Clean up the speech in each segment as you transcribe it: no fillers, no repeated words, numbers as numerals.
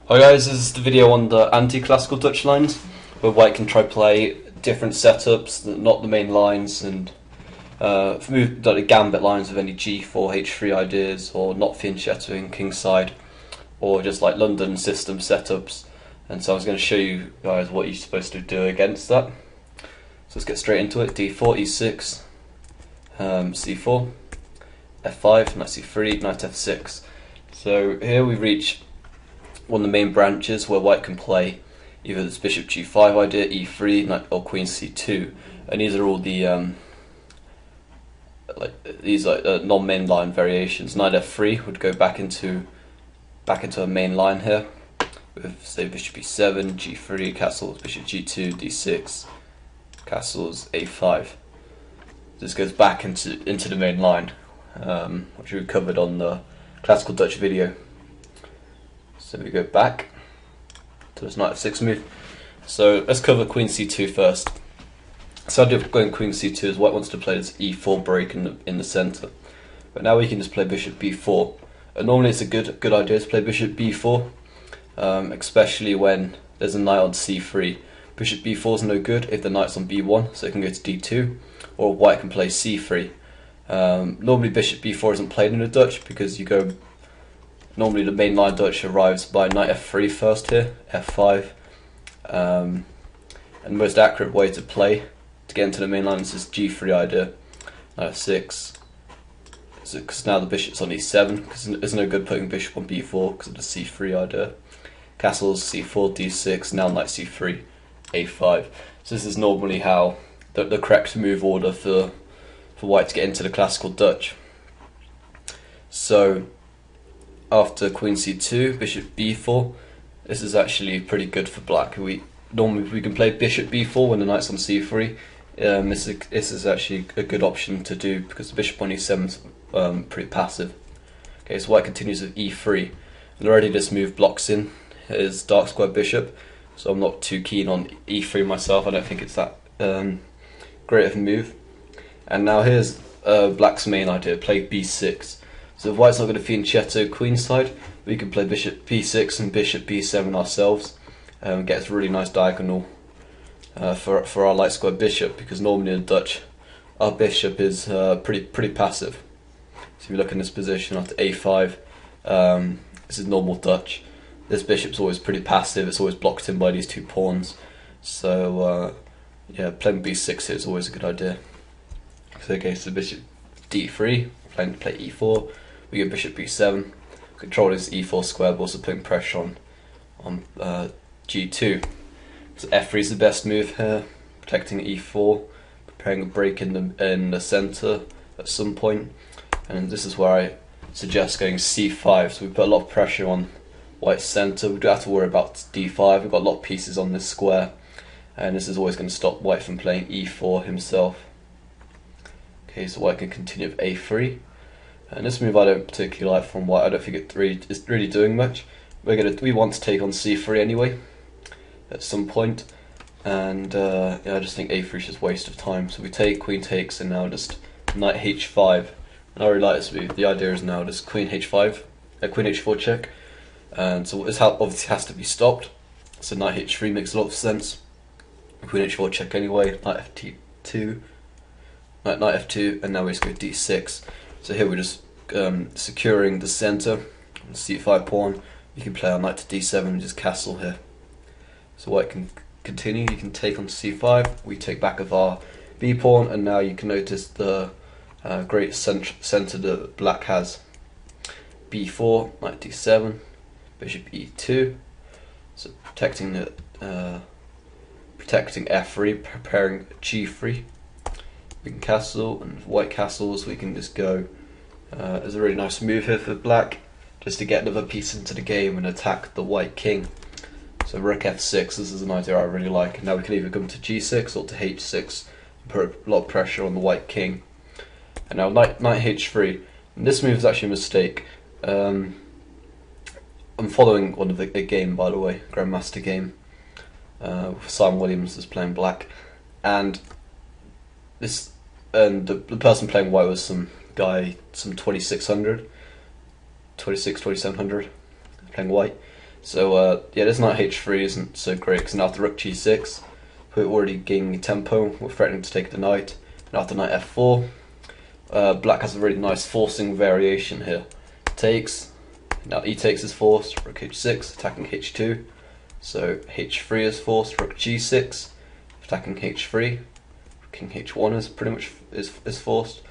Hi guys, this is the video on the anti-classical Dutch lines, where white can try play different setups, not the main lines, and move like the Gambit Lines with any G4, H3 ideas, or not fianchettoing kingside, or just like London system setups. And so I was going to show you guys what you're supposed to do against that. So let's get straight into it. D4, E6, C4, F5, knight C3, knight F6. So here we reach one of the main branches where white can play either this bishop G5 idea, E3, knight or queen C2, and these are all the non-main line variations. Knight F3 would go back into a main line here with say bishop E7, G3, castles, bishop G2, D6, castles, A5. This goes back into the main line, which we covered on the classical Dutch video. So we go back to this knight F6 move. So let's cover queen C2 first. So the idea of going queen C2 is white wants to play this E4 break in the centre, but now we can just play bishop B4. And normally it's a good idea to play bishop B4, especially when there's a knight on C3. Bishop B4 is no good if the knight's on B1, so it can go to D2, or white can play C3. Normally bishop B4 isn't played in the Dutch because you go. Normally the main line Dutch arrives by knight F3 first here, F5, and the most accurate way to play to get into the main line is this G3 idea, knight F6, because now the bishop's on E7, because there's no good putting bishop on B4 because of the C3 idea. Castles, C4, D6, now knight C3, A5. So this is normally how the correct move order for white to get into the classical Dutch. So after queen C2, bishop B4, this is actually pretty good for black. Normally we can play bishop B4 when the knight's on C3. This is actually a good option to do because the bishop on E7 is pretty passive. Okay, so white continues with E3, and already this move blocks in his dark square bishop, so I'm not too keen on E3 myself. I don't think it's that great of a move. And now here's black's main idea, play B6. So if white's not going to fianchetto queenside, we can play bishop B6 and bishop B7 ourselves, and get a really nice diagonal for our light square bishop, because normally in Dutch our bishop is pretty passive. So if you look in this position after A5, this is normal Dutch. This bishop's always pretty passive, it's always blocked in by these two pawns. So yeah, playing B6 here is always a good idea. So okay, so bishop D3, playing to play E4, we get bishop B7, control this E4 square, but also putting pressure on G2. So F3 is the best move here, protecting E4, preparing a break in the centre at some point, and this is where I suggest going C5. So we put a lot of pressure on white's centre. We don't have to worry about D5. We've got a lot of pieces on this square, and this is always going to stop white from playing E4 himself. Okay, so white can continue with A3, and this move I don't particularly like from white. I don't think it's really doing much. We want to take on C3 anyway at some point, and yeah, I just think A3 is just a waste of time. So we take, queen takes, and now just knight H5. And I really like this move. The idea is now just queen H5, queen H4 check, and so this obviously has to be stopped. So knight H3 makes a lot of sense. Queen H4 check anyway. Knight F2. Knight F2, and now we just go D6. So here we're just securing the centre, C5 pawn. You can play our knight to D7 and just castle here. So white can continue, you can take on C5, we take back of our B pawn, and now you can notice the great centre that black has. B4, knight D7, bishop E2, so protecting F3, preparing G3. We can castle, and white castles, we can just go. There's a really nice move here for black, just to get another piece into the game and attack the white king. So rook F6, this is an idea I really like. And now we can either come to G6 or to H6 and put a lot of pressure on the white king. And now knight H3, and this move is actually a mistake. I'm following one of a game, by the way, Grandmaster game. Simon Williams is playing black, and the person playing white was some guy, some 2600, 2700, playing white, So yeah, this knight h3 isn't so great because now after rook g6, we're already gaining tempo. We're threatening to take the knight. And after knight f4, black has a really nice forcing variation here. Takes. Now e takes is forced. Rook h6, attacking h2. So h3 is forced. Rook g6, attacking h3. King h1 is pretty much is forced.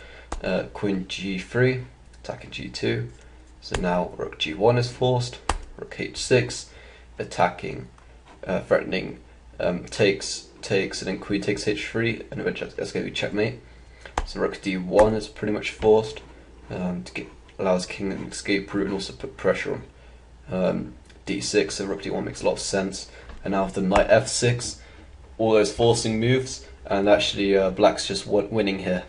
Queen g3, attacking g2. So now rook g1 is forced. Rook h6, attacking, threatening, takes, and then queen takes h3, and eventually that's going to be checkmate. So rook d1 is pretty much forced to allows king an escape route and also put pressure on d6. So rook d1 makes a lot of sense. And now after knight f6, all those forcing moves, and actually black's just winning here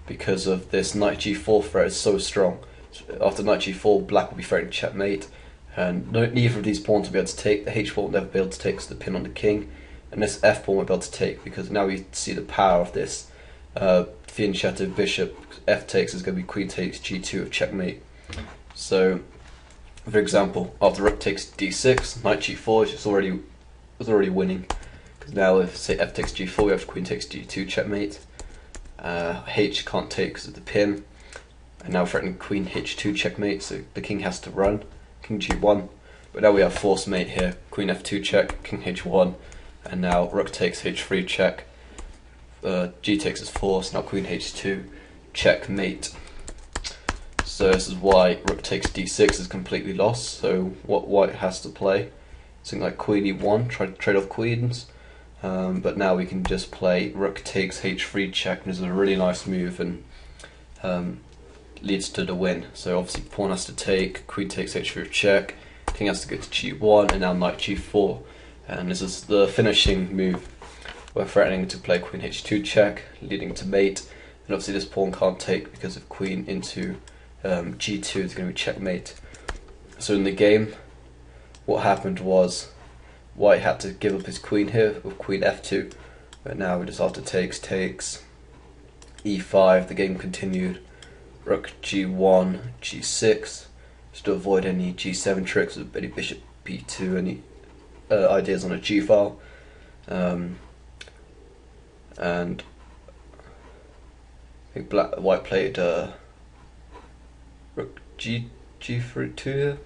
because of this knight g4 threat is so strong. So after knight g4, black will be threatening checkmate, and neither of these pawns will be able to take. The h pawn will never be able to take because of the pin on the king, and this f pawn will be able to take because now we see the power of this fianchetto bishop. F takes is going to be queen takes g2 of checkmate. So, for example, after rook takes d6, knight g4 is just already winning. Because now if say f takes g4, we have queen takes g2 checkmate. H can't take because of the pin, and now threatening queen h2 checkmate. So the king has to run. King g1, but now we have force mate here. Queen f2 check, king h1, and now rook takes h3 check. G takes is forced. Now queen h2 checkmate. So this is why rook takes d6 is completely lost. So what white has to play, something like queen e1, try to trade off queens. But now we can just play rook takes h3 check, and this is a really nice move and leads to the win. So obviously pawn has to take, queen takes h3 check, king has to go to g1, and now knight g4. And this is the finishing move. We're threatening to play queen h2 check, leading to mate, and obviously this pawn can't take because of queen into g2 is going to be checkmate. So in the game, what happened was white had to give up his queen here with queen f2, but now just after takes, e5, the game continued. Rook g1, g6, just to avoid any g7 tricks with any bishop b2, any ideas on a g file. And I think white played rook g3 here.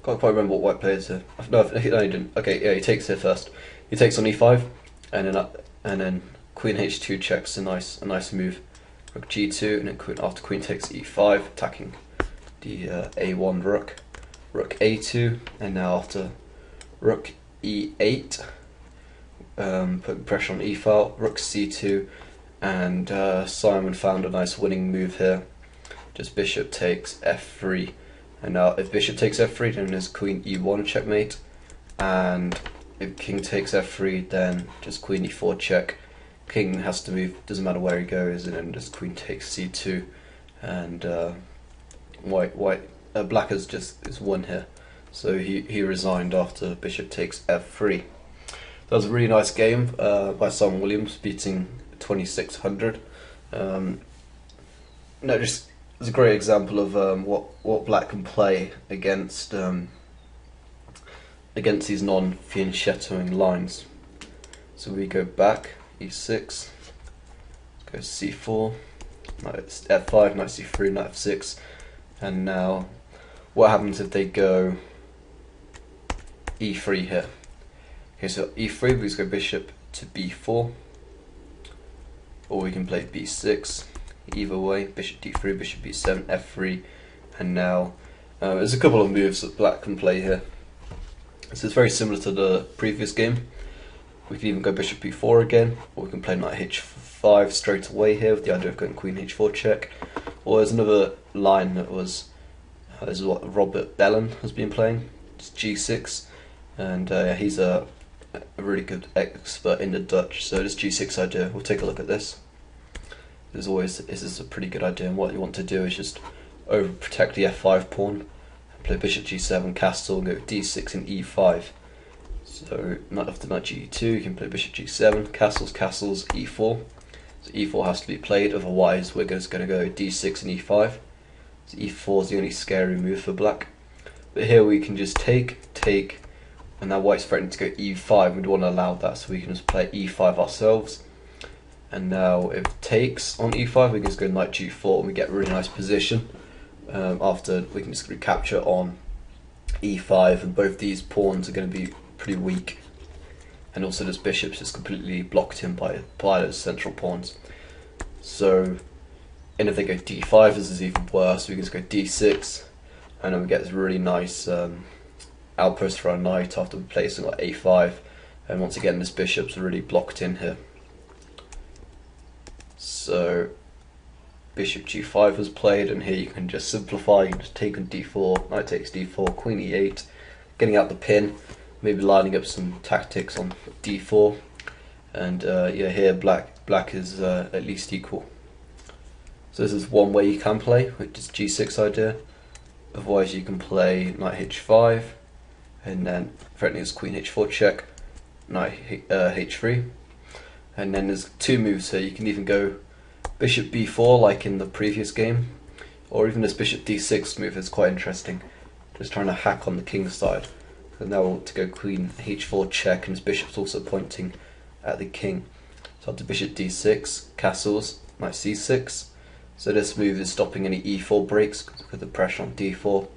Can't quite remember what white plays here. No, he didn't. Okay, yeah, he takes here first. He takes on e5, and then queen h2 checks a nice move. Rook g2, and then after queen takes e5, attacking the a1 rook. Rook a2, and now after rook e8, putting pressure on e file. Rook c2, and Simon found a nice winning move here. Just bishop takes f3. And now if bishop takes f3, then there's queen e1 checkmate, and if king takes f3, then just queen e4 check. King has to move, doesn't matter where he goes, and then just queen takes c2, and black is won here. So he resigned after bishop takes f3. That was a really nice game by Simon Williams, beating 2600. It's a great example of what black can play against these non-fianchettoing lines. So we go back, e6, go c4, knight f5, knight c3, knight f6, and now what happens if they go e3 here? Okay, so e3, we just go bishop to b4, or we can play b6. Either way, bishop d3, bishop b7, f3, and now there's a couple of moves that black can play here. So it's very similar to the previous game. We can even go bishop b4 again, or we can play knight h5 straight away here with the idea of going queen h4 check. Or there's another line that was this is what Robert Bellin has been playing. It's g6, and he's a really good expert in the Dutch. So this g6 idea, we'll take a look at this. This is a pretty good idea, and what you want to do is just overprotect the f5 pawn, play bishop g7 castle, and go d6 and e5. So after knight g2, you can play bishop g7, castles, e4. So e4 has to be played, otherwise we're just going to go d6 and e5. So e4 is the only scary move for black. But here we can just take, and now white's threatening to go e5. We don't want to allow that, so we can just play e5 ourselves. And now if takes on e5, we can just go knight g4 and we get a really nice position. After we can just recapture on e5, and both these pawns are going to be pretty weak. And also this bishop's just completely blocked in by those central pawns. So, and if they go d5, this is even worse. We can just go d6, and then we get this really nice outpost for our knight after placing like a5. And once again, this bishop's really blocked in here. So, bishop g5 was played, and here you can just simplify. You can just take on d4, knight takes d4, queen e8, getting out the pin. Maybe lining up some tactics on d4, and yeah, here black is at least equal. So this is one way you can play, which is g6 idea. Otherwise you can play knight h5, and then threatening is queen h4 check, knight h3, and then there's two moves here. You can even go bishop b4 like in the previous game, or even this bishop d6 move is quite interesting, just trying to hack on the king's side. So now we want to go queen h4 check, and his bishop's also pointing at the king. So after bishop d6, castles, knight c6. So this move is stopping any e4 breaks with the pressure on d4.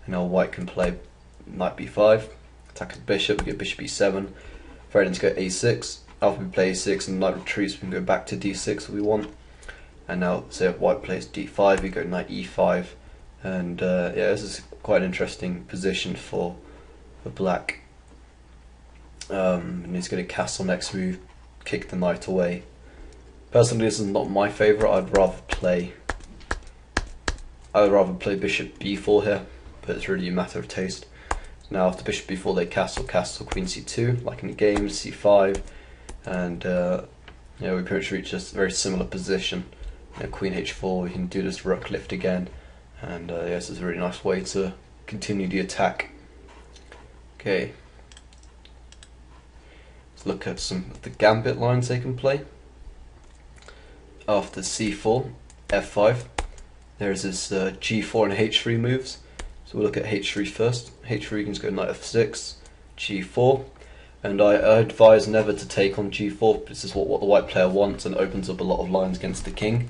And now white can play knight b5, attack the bishop, we get bishop e7, threatening to go a6. After we play a6 and knight retreats, we can go back to d6 if we want. And now, say if white plays d5, we go knight e5. And yeah, this is quite an interesting position for black. And he's going to castle next move, kick the knight away. Personally, this is not my favourite. I'd rather play bishop b4 here, but it's really a matter of taste. Now after bishop b4 they castle, queen c2 like in the game, c5, and yeah, we pretty much reach a very similar position. Queen h4, we can do this rook lift again, and yeah, this is a really nice way to continue the attack. Okay, let's look at some of the gambit lines they can play. After c4, f5, there's this g4 and h3 moves. So we'll look at h3 first. h3 you can just go knight f6, g4, and I advise never to take on g4. This is what the white player wants, and opens up a lot of lines against the king.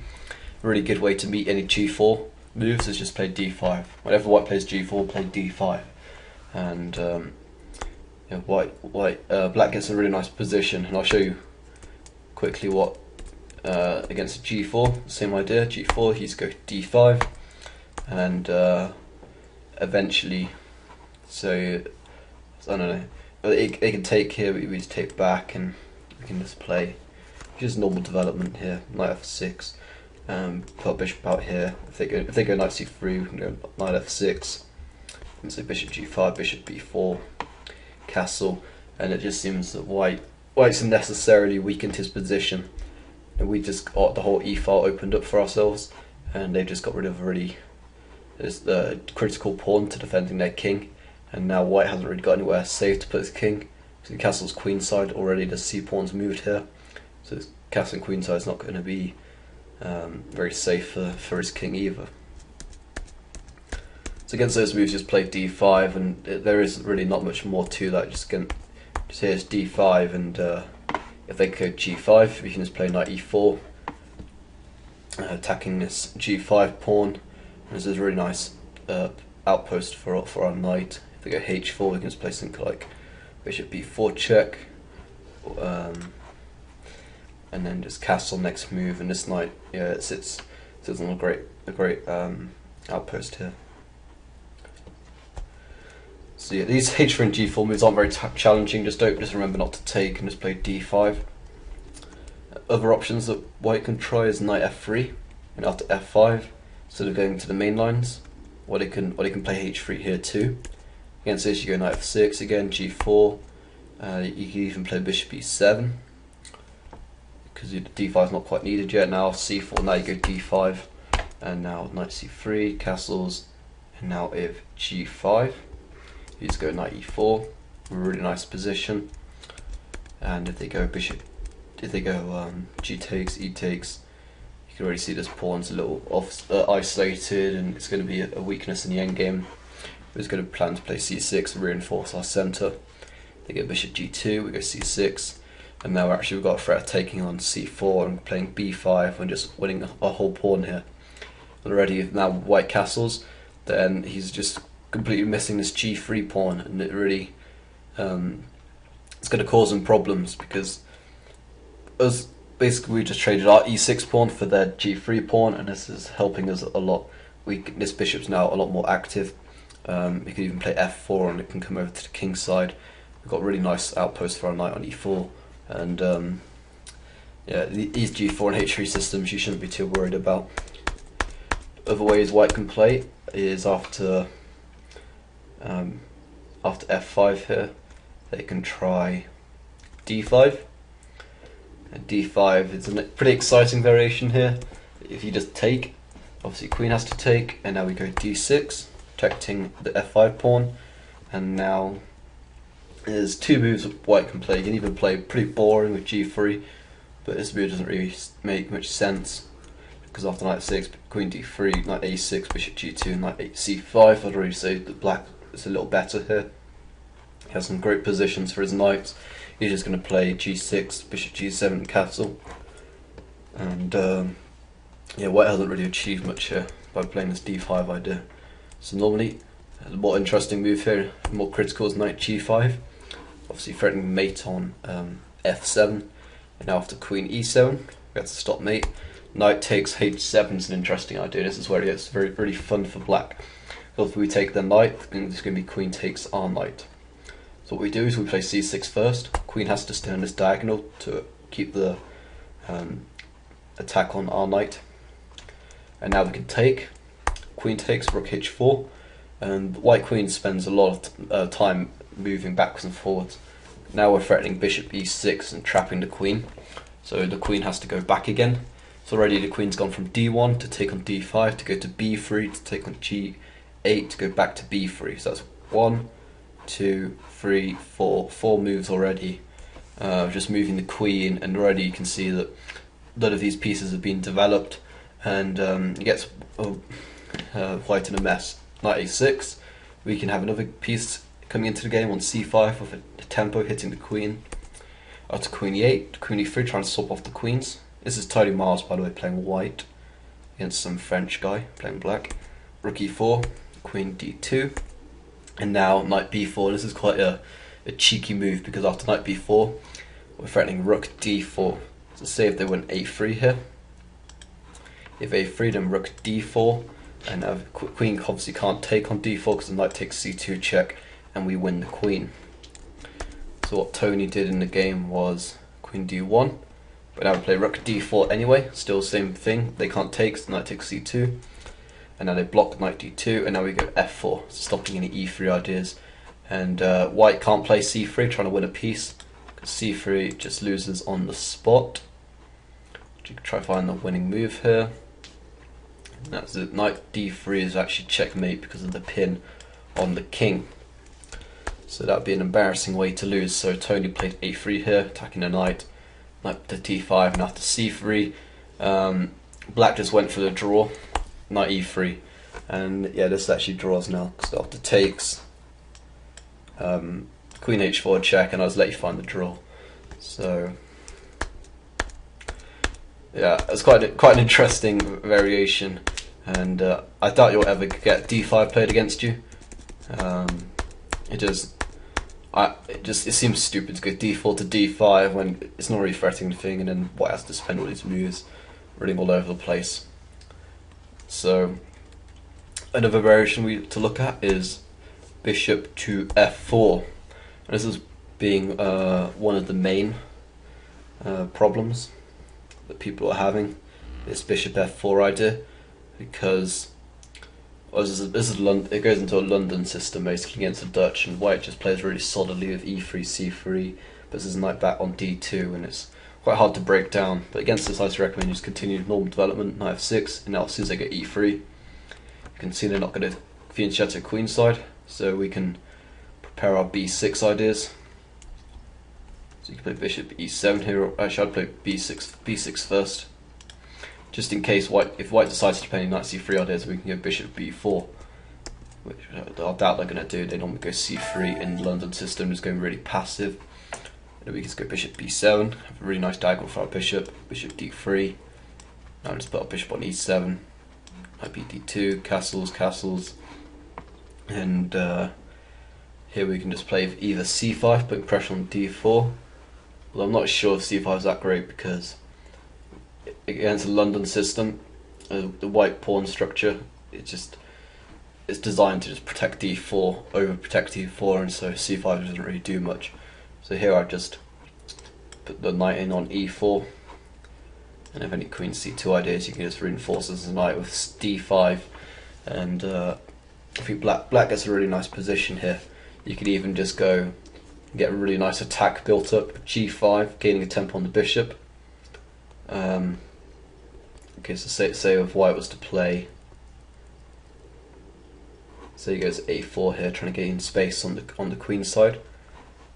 A really good way to meet any g4 moves is just play d5. Whenever white plays g4, play d5, and yeah, black gets a really nice position, and I'll show you quickly what against g4, same idea. g4, he's go d5, and eventually, so I don't know. They can take here, but we just take back, and we can just play just normal development here. Knight f6, put bishop out here. If they go knight c3, we can go knight f6, and so bishop g5, bishop b4, castle, and it just seems that white's unnecessarily weakened his position, and we just got the whole e-file opened up for ourselves, and they've just got rid of a really critical pawn to defending their king. And now white hasn't really got anywhere safe to put his king. So the castle's queenside already, the c-pawn's moved here. So this castle and queenside is not going to be very safe for his king either. So against those moves, just play d5, and there is really not much more to that. Just here's d5, and if they go g5, we can just play knight e4, attacking this g5 pawn. And this is a really nice outpost for our knight. If we go h4, we can just play something like bishop b4 check, and then just castle next move. And this knight, yeah, it sits on a great outpost here. So yeah, these h4 and g4 moves aren't very challenging. Just remember not to take, and just play d5. Other options that white can try is knight f3, and after f5, instead of going to the main lines, or they can play h3 here too. Against this, you go knight f6 again, g4. You can even play bishop e7 because d5 is not quite needed yet. Now c4. Now you go d5, and now knight c3, castles, and now if g5, you just go knight e4. A really nice position. And if they go bishop if they go g takes, e takes, you can already see this pawn's a little isolated, and it's going to be a weakness in the endgame. We're going to plan to play c6, reinforce our centre. They get bishop g2, we go c6, and now we've got a threat of taking on c4 and playing b5 and just winning a whole pawn here. Already now white castles, then he's just completely missing this g3 pawn, and it really it's going to cause him problems, because basically we just traded our e6 pawn for their g3 pawn, and this is helping us a lot. This bishop's now a lot more active. We can even play f4 and it can come over to the king's side. We've got a really nice outpost for our knight on e4, and yeah, these g4 and h3 systems you shouldn't be too worried about. Other ways white can play is after f5 here, they can try d5. And d5 is a pretty exciting variation here. If you just take, obviously queen has to take, and now we go d6, protecting the f5 pawn. And now there's two moves white can play. You can even play pretty boring with g3, but this move doesn't really make much sense, because after knight 6, queen d3, knight a6, bishop g2, knight c5, I'd already say that black is a little better here. He has some great positions for his knights. He's just going to play g6, bishop g7, and castle. And yeah, white hasn't really achieved much here by playing this d5 idea. So normally, the more interesting move here, more critical, is knight g5. Obviously threatening mate on f7. And now after queen e7, we have to stop mate. Knight takes h7 is an interesting idea. This is where it gets really fun for black. So if we take the knight, then it's going to be queen takes our knight. So what we do is we play c6 first. Queen has to stay on this diagonal to keep the attack on our knight. And now we can take. Queen takes, rook h4, and white queen spends a lot of time moving backwards and forwards. Now we're threatening bishop e6 and trapping the queen. So the queen has to go back again. So already the queen's gone from d1 to take on d5, to go to b3, to take on g8, to go back to b3. So that's 1, 2, 3, 4 moves already. Just moving the queen, and already you can see that a lot of these pieces have been developed, and it gets white in a mess. Knight a6, we can have another piece coming into the game on c5 with a tempo hitting the queen. After queen e8, queen e3, trying to swap off the queens. This is Tony Miles, by the way, playing white against some French guy playing black. Rook e4, queen d2, and now knight b4. This is quite a cheeky move, because after knight b4, we're threatening rook d4. So say if they went a3 here, if a3, then rook d4, and now queen obviously can't take on d4 because the knight takes c2 check, and we win the queen. So what Tony did in the game was queen d1, but now we play rook d4 anyway, still same thing, they can't take, so the knight takes c2, and now they block knight d2, and now we go f4, stopping any e3 ideas. And white can't play c3, trying to win a piece, because c3 just loses on the spot. You can try to find the winning move here. And that's it. Knight d3 is actually checkmate because of the pin on the king. So that would be an embarrassing way to lose. So Tony played a3 here, attacking the knight. Knight to t5, and after c3, black just went for the draw. Knight e3, and yeah, this actually draws now, because after takes, queen h4 check, and I'll just let you find the draw. So yeah, it's quite an interesting variation, and I doubt you'll ever get d5 played against you. It seems stupid to go d4 to d5 when it's not really threatening anything, and then white has to spend all these moves running all over the place. So another variation to look at is bishop to f4, and this is being one of the main problems that people are having, this bishop f4 idea, because it goes into a London system basically against the Dutch, and white just plays really solidly with e3, c3, puts his knight back on d2, and it's quite hard to break down. But against this, I recommend you just continue normal development, knight f6, and now as soon as they get e3, you can see they're not going to fianchetto queenside, so we can prepare our b6 ideas. So you can play bishop e7 here, or actually I'd play b6 first. Just in case if white decides to play any knight c3 ideas, we can go bishop b4. Which I doubt they're going to do. They normally go c3 in the London system, just going really passive. And then we can just go bishop b7, have a really nice diagonal for our bishop, bishop d3. Now just put our bishop on e7, knight b d2, castles. And here we can just play either c5, putting pressure on d4. Well, I'm not sure if c5 is that great because against the London system, the white pawn structure, it's designed to just protect d4, overprotect d4, and so c5 doesn't really do much. So here I just put the knight in on e4, and if any queen c2 ideas, you can just reinforce this knight with d5, and I think black gets a really nice position here. You could even just go and get a really nice attack built up, g5, gaining a tempo on the bishop. Okay, so say if white was to play, so he goes a4 here, trying to gain space on the queen side.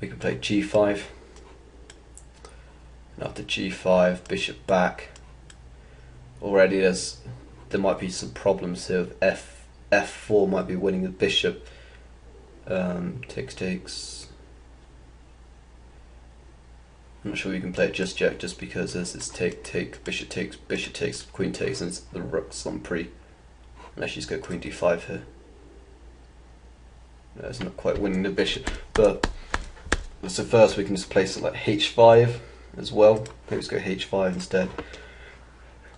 We can play g5, and after g5, bishop back. Already there might be some problems here. With f4 might be winning the bishop. Takes. I'm not sure we can play it just yet, just because there's this take, bishop takes, queen takes, and the rook's on pre. Unless you just go queen d5 here. No, it's not quite winning the bishop, but so first we can just play something like h5 as well. Maybe let's go h5 instead.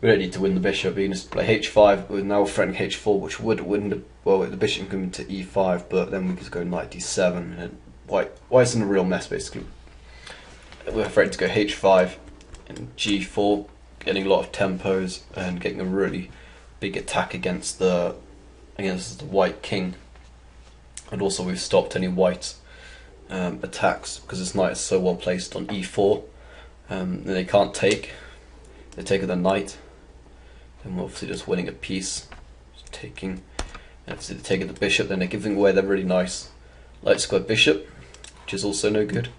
We don't need to win the bishop. We can just play h5 with now threatening h4, which would win the bishop can come into e5, but then we just go knight d7, and white's in a real mess basically. We're afraid to go h5 and g4, getting a lot of tempos and getting a really big attack against the white king. And also we've stopped any white attacks because this knight is so well placed on e4. They can't take. They take the knight. Then we're obviously just winning a piece. Just taking. And obviously they take the bishop. Then they're giving away their really nice light square bishop, which is also no good.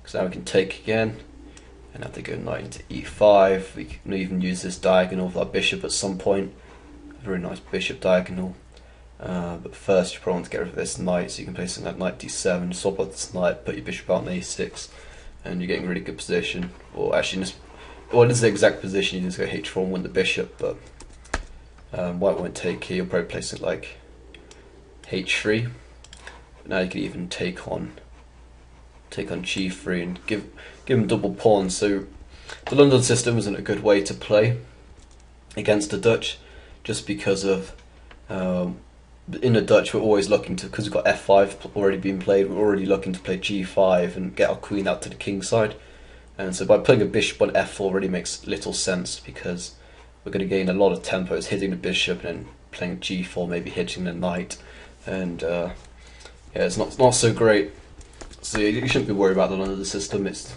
Because now we can take again. And have to go knight into e5. We can even use this diagonal with our bishop at some point. A very nice bishop diagonal. But first you probably want to get rid of this knight, so you can play something like knight d7, swap out this knight, put your bishop out on a6, and you're getting a really good position. Or actually, this is the exact position. You just go h4 and win the bishop, but white won't take here. You'll probably place it like h3. But now you can even take on g3 and give him double pawns. So the London system isn't a good way to play against the Dutch, just because of in the Dutch we're always looking to, because we've got f5 already being played, we're already looking to play g5 and get our queen out to the king side. And so by putting a bishop on f4 already makes little sense, because we're going to gain a lot of tempos hitting the bishop and then playing g4, maybe hitting the knight, and yeah, it's not so great. So you shouldn't be worried about the London system. It's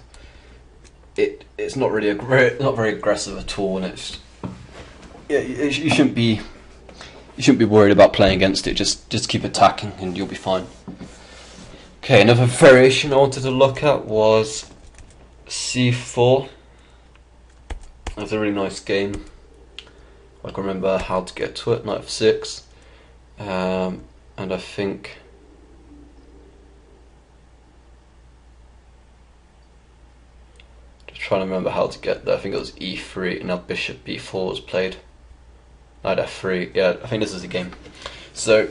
not really not very aggressive at all, and you shouldn't be worried about playing against it. Just keep attacking and you'll be fine. Okay, another variation I wanted to look at was c4. That's a really nice game. I can remember how to get to it. Knight f6, and I think just trying to remember how to get there. I think it was e3, and now bishop b4 was played. Knight f3, yeah, I think this is a game. So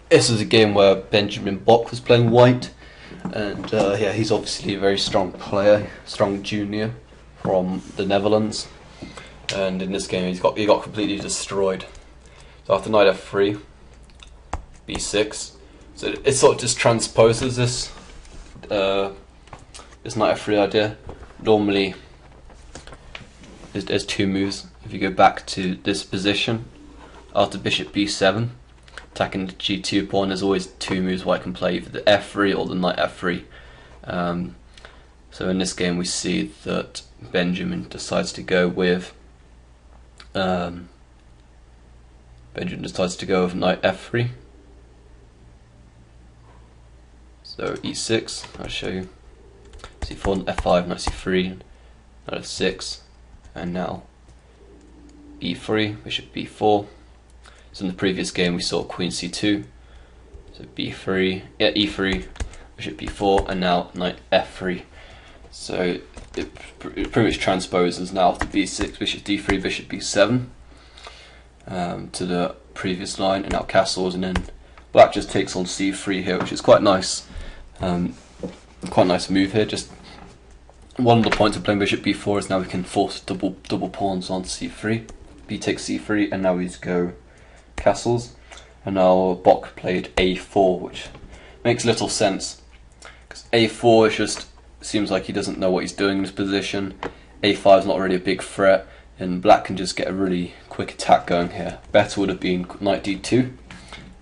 this is a game where Benjamin Bok was playing white, and yeah, he's obviously a very strong player, strong junior from the Netherlands. And in this game, he got completely destroyed. So after knight f3, b6, so it sort of just transposes this this knight f3 idea. Normally, there's two moves. If you go back to this position, after bishop b7, attacking the g2 pawn, there's always two moves white can play, either the f3 or the knight f3. So in this game we see that Benjamin decides to go with knight f3. So e6, I'll show you. So c4, f5, knight c3, knight f6, and now e3, bishop b4. So in the previous game we saw queen c2, so b3, yeah, e3, bishop b4, and now knight f3. So it pretty much transposes now after b6, bishop d3, bishop b7 to the previous line, and now castles, and then black just takes on c3 here, which is quite nice. Quite nice move here. Just one of the points of playing bishop b4 is now we can force double pawns on c3. B takes c3, and now we go castles. And now Bock played a4, which makes little sense because a4 is just seems like he doesn't know what he's doing in this position. a5 is not really a big threat, and black can just get a really quick attack going here. Better would have been knight d2,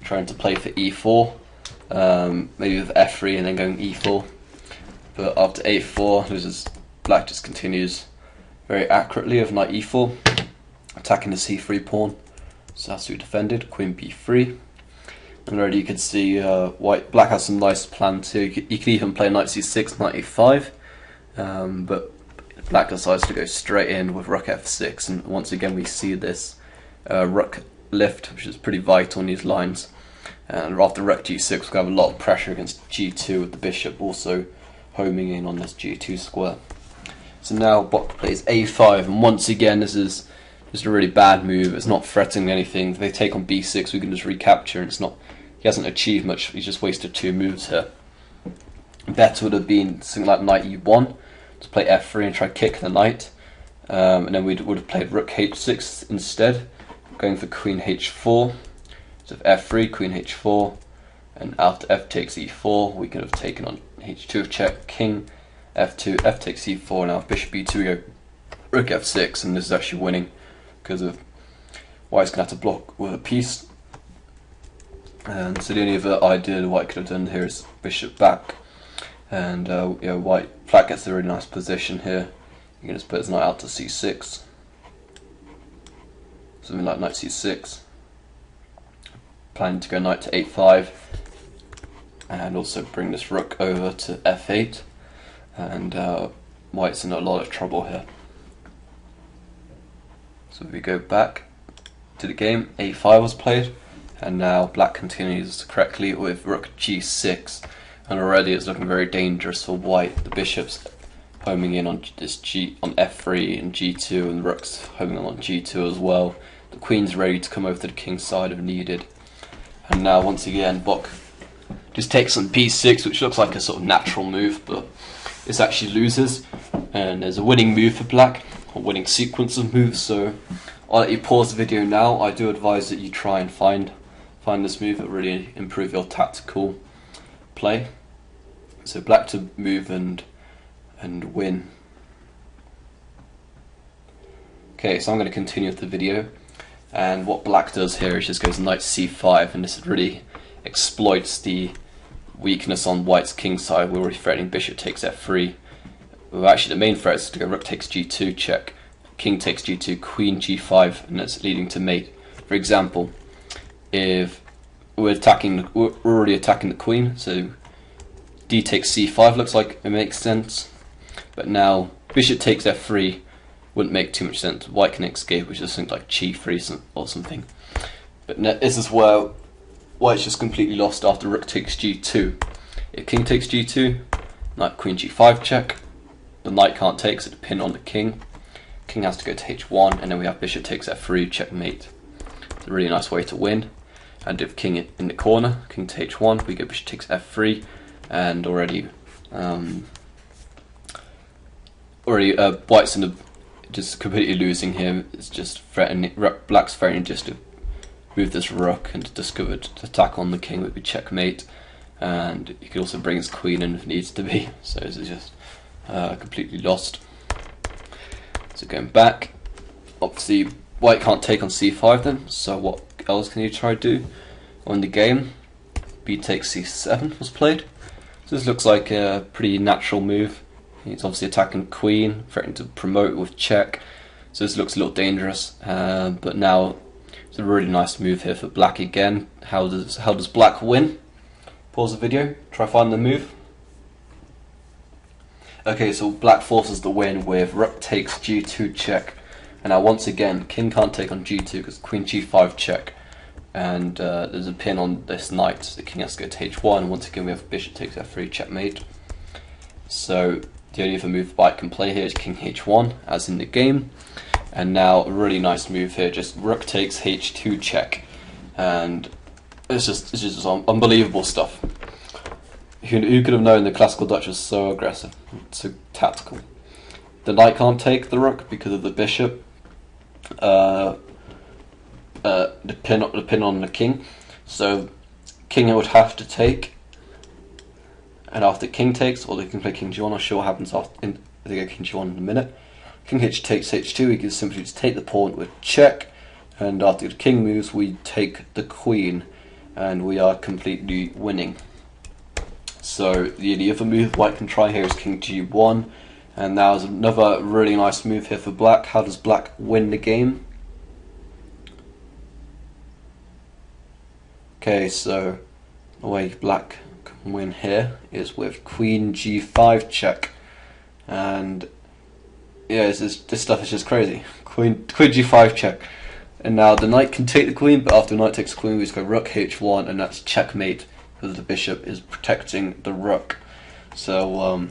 trying to play for e4, maybe with f3 and then going e4. But after a4, black just continues very accurately with knight e4, attacking the c3 pawn. So that's to be defended. Queen b3, and already you can see black has some nice plans here. You could even play knight c6, knight a5, but black decides to go straight in with rook f6, and once again we see this rook lift, which is pretty vital in these lines. And after rook g6, we have a lot of pressure against g2 with the bishop also homing in on this g2 square. So now Bock plays a5, and once again this is just a really bad move. It's not threatening anything. If they take on b6, we can just recapture, and it's not. He hasn't achieved much. He's just wasted 2 moves here. Better would have been something like knight e1 to play f3 and try to kick the knight, and then we would have played rook h6 instead, going for queen h4. So f3, queen h4, and after f takes e4, we could have taken on h2 check, king f2, f takes e4. Now bishop b2, we go rook f6, and this is actually winning because of white's going to have to block with a piece. And so the only other idea that white could have done here is bishop back, and black gets a really nice position here. You can just put his knight out to c6, something like knight c6. Planning to go knight to a5, and also bring this rook over to f8, and white's in a lot of trouble here. So if we go back to the game, a5 was played, and now black continues correctly with rook g6, and already it's looking very dangerous for white. The bishop's homing in on this on f3 and g2, and the rook's homing on g2 as well. The queen's ready to come over to the king's side if needed. And now once again Bock just takes on b6, which looks like a sort of natural move, but this actually loses, and there's a winning move for black, a winning sequence of moves. So I'll let you pause the video now. I do advise that you try and find this move. It really improve your tactical play. So black to move and win. Okay, so I'm going to continue with the video. And what black does here is just goes knight c5, and this really exploits the weakness on white's king side. We're already threatening bishop takes f3. Well, actually the main threat is to go rook takes g2 check, king takes g2, queen g5, and that's leading to mate. For example, if we're already attacking the queen, so d takes c5 looks like it makes sense, but now bishop takes f3 wouldn't make too much sense. White can escape, which is something like g3 or something. But this is where white's just completely lost after rook takes g2. If king takes g2, knight queen g5 check. The knight can't take, so to pin on the king. King has to go to h1, and then we have bishop takes f3, checkmate. It's a really nice way to win. And if king in the corner, king to h1, we go bishop takes f3, and already white's in the just completely losing here. It's just threatening. Black's threatening just to move this rook and discovered to attack on the king would be checkmate, and he could also bring his queen in if needs to be. So this is just completely lost. So going back, obviously white can't take on c5 then. So what else can you try to do on the game? B takes c7 was played. So this looks like a pretty natural move. He's obviously attacking queen, threatening to promote with check. So this looks a little dangerous, but now it's a really nice move here for black again. How does black win? Pause the video, try find the move. Okay, so black forces the win with rook takes g2 check. And now once again, king can't take on g2 because queen g5 check. And there's a pin on this knight, so the king has to go to h1. Once again we have bishop takes f3 checkmate. So the only other move white can play here is king h1, as in the game. And now a really nice move here, just rook takes h2 check. And it's just unbelievable stuff. Who could have known the classical Dutch was so aggressive, so tactical? The knight can't take the rook because of the bishop. The pin on the king. So king would have to take, and after king takes, or they can play king g1. I'll show what happens after they go king g1 in a minute. King h takes h2. We can simply just take the pawn with check, and after the king moves, we take the queen, and we are completely winning. So the other move white can try here is king g1, and now is another really nice move here for black. How does black win the game? Okay, so the way black can win here is with queen g5 check, and yeah, this stuff is just crazy. Queen g5 check, and now the knight can take the queen, but after the knight takes the queen, we just go rook h1, and that's checkmate because the bishop is protecting the rook. So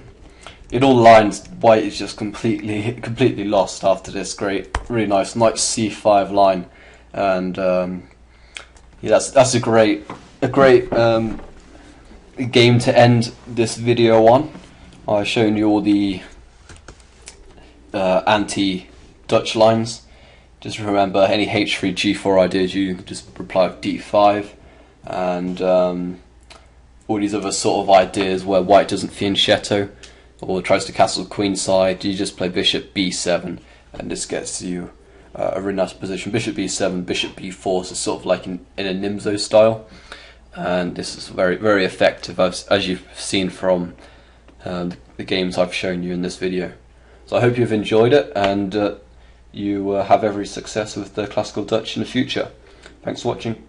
in all lines, white is just completely lost after this really nice knight c5 line, and yeah, that's a great game to end this video on. I've shown you all the anti-Dutch lines. Just remember, any h3 g4 ideas, you can just reply with d5, and all these other sort of ideas where white doesn't fianchetto or tries to castle the queen side, you just play bishop b7, and this gets you a really nice position. Bishop b7, bishop b4, so sort of like in a Nimzo style, and this is very effective, as you've seen from the games I've shown you in this video. So I hope you've enjoyed it, and you have every success with the classical Dutch in the future. Thanks for watching.